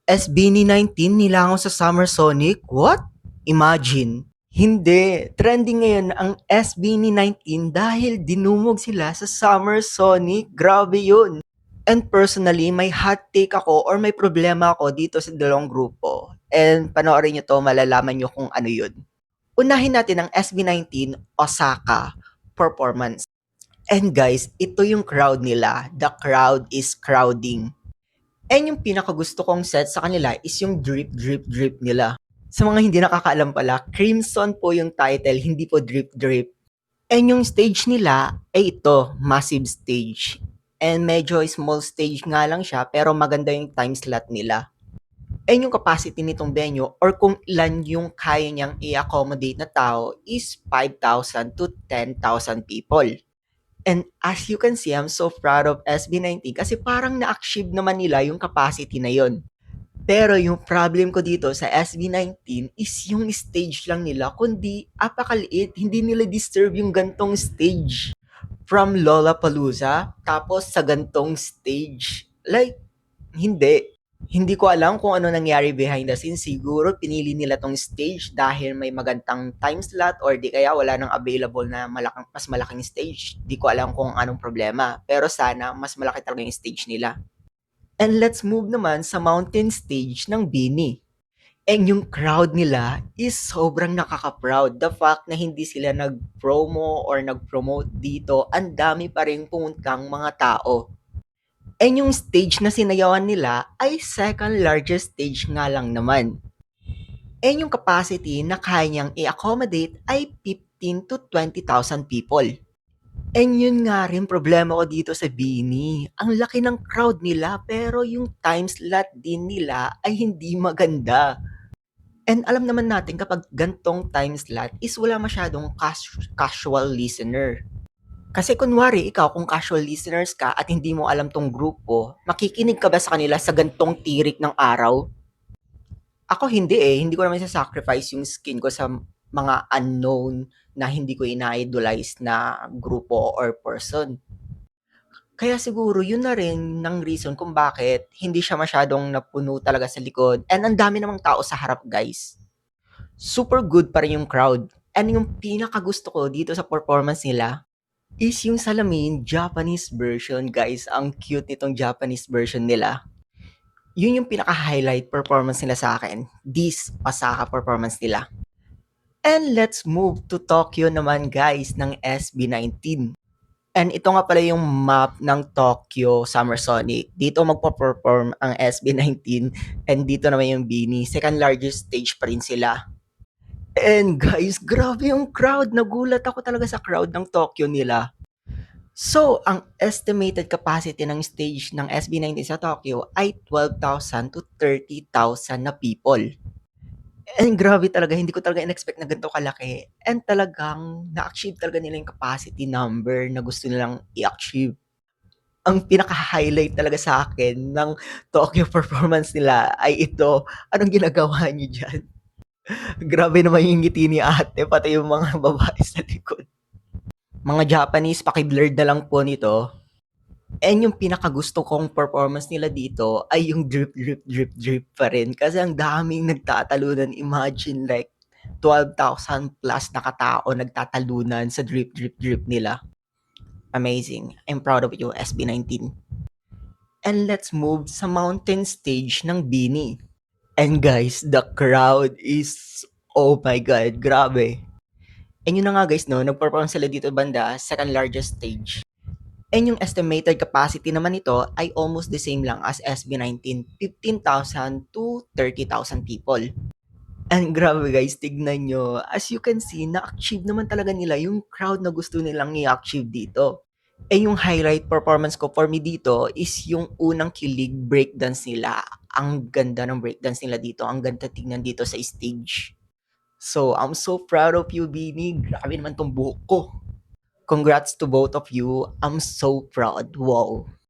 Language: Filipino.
SB19 nilangaw sa Summer Sonic? What? Imagine. Hindi. Trending ngayon ang SB19 dahil dinumog sila sa Summer Sonic. Grabe yun. And personally, may hot take ako or may problema ako dito sa dalawang grupo. And panoorin nyo to, malalaman nyo kung ano yun. Unahin natin ang SB19 Osaka performance. And guys, ito yung crowd nila. The crowd is crowding. And yung pinakagusto kong set sa kanila is yung drip, drip, drip nila. Sa mga hindi nakakaalam pala, Crimson po yung title, hindi po drip, drip. And yung stage nila ay ito, massive stage. And medyo small stage nga lang siya, pero maganda yung time slot nila. And yung capacity nitong venue or kung ilan yung kaya niyang i-accommodate na tao is 5,000 to 10,000 people. And as you can see, I'm so proud of SB19 kasi parang na-achieve naman nila yung capacity na yon. Pero yung problem ko dito sa SB19 is yung stage lang nila, kundi apakaliit, hindi nila deserve yung gantong stage. From Lollapalooza, tapos sa gantong stage. Like, hindi. Hindi ko alam kung ano nangyari behind the scenes. Siguro pinili nila tong stage dahil may magandang time slot or di kaya wala nang available na mas malaking stage. Di ko alam kung anong problema. Pero sana mas malaki talaga yung stage nila. And let's move naman sa mountain stage ng Bini. And yung crowd nila is sobrang nakaka-proud. The fact na hindi sila nag-promo or nag-promote dito, ang dami pa rin pumuntang mga tao. And yung stage na sinayawan nila ay second largest stage nga lang naman. And yung capacity na kaya niyang i-accommodate ay 15 to 20,000 people. And yun nga rin problema ko dito sa Bini. Ang laki ng crowd nila pero yung time slot din nila ay hindi maganda. And alam naman natin kapag gantong time slot is wala masyadong casual listener. Kasi kunwari ikaw kung casual listeners ka at hindi mo alam tong grupo, makikinig ka ba sa kanila sa gantong tirik ng araw? Ako hindi eh, hindi ko naman sacrifice yung skin ko sa mga unknown na hindi ko ina-idolize na grupo or person. Kaya siguro yun na rin ng reason kung bakit hindi siya masyadong napuno talaga sa likod. And ang dami namang tao sa harap, guys. Super good pa rin yung crowd. And yung pinakagusto ko dito sa performance nila is yung salamin Japanese version, guys. Ang cute nitong Japanese version nila. Yun yung pinaka-highlight performance nila sa akin. This Osaka performance nila. And let's move to Tokyo naman, guys, ng SB19. And ito nga pala yung map ng Tokyo Summer Sonic. Dito magpo-perform ang SB19 and dito naman yung BINI. Second largest stage pa rin sila. And guys, grabe yung crowd. Nagulat ako talaga sa crowd ng Tokyo nila. So, ang estimated capacity ng stage ng SB19 sa Tokyo ay 12,000 to 30,000 na people. And grabe talaga, hindi ko talaga in-expect na ganito kalaki. And talagang na-achieve talaga nila yung capacity number na gusto nilang i-achieve. Ang pinaka-highlight talaga sa akin ng Tokyo performance nila ay ito. Anong ginagawa niyo dyan? Grabe naman yung ngiti ni ate, pati yung mga babae sa likod. Mga Japanese, paki-blurred na lang po nito. And yung pinakagusto kong performance nila dito ay yung drip, drip, drip, drip pa rin. Kasi ang daming nagtatalunan. Imagine like 12,000 plus na katao nagtatalunan sa drip, drip, drip nila. Amazing. I'm proud of you, SB19. And let's move sa mountain stage ng Bini. And guys, the crowd is, oh my God, grabe. And yun na nga guys, no, nag-perform sila dito banda, second largest stage. And yung estimated capacity naman nito ay almost the same lang as SB19, 15,000 to 30,000 people. And grabe guys, tignan nyo. As you can see, na-achieve naman talaga nila yung crowd na gusto nilang i-achieve dito. Eh yung highlight performance ko for me dito is yung unang kilig breakdance nila. Ang ganda ng breakdance nila dito. Ang ganda tignan dito sa stage. So, I'm so proud of you, Bini. Grabe naman tong buhok ko. Congrats to both of you. I'm so proud. Wow.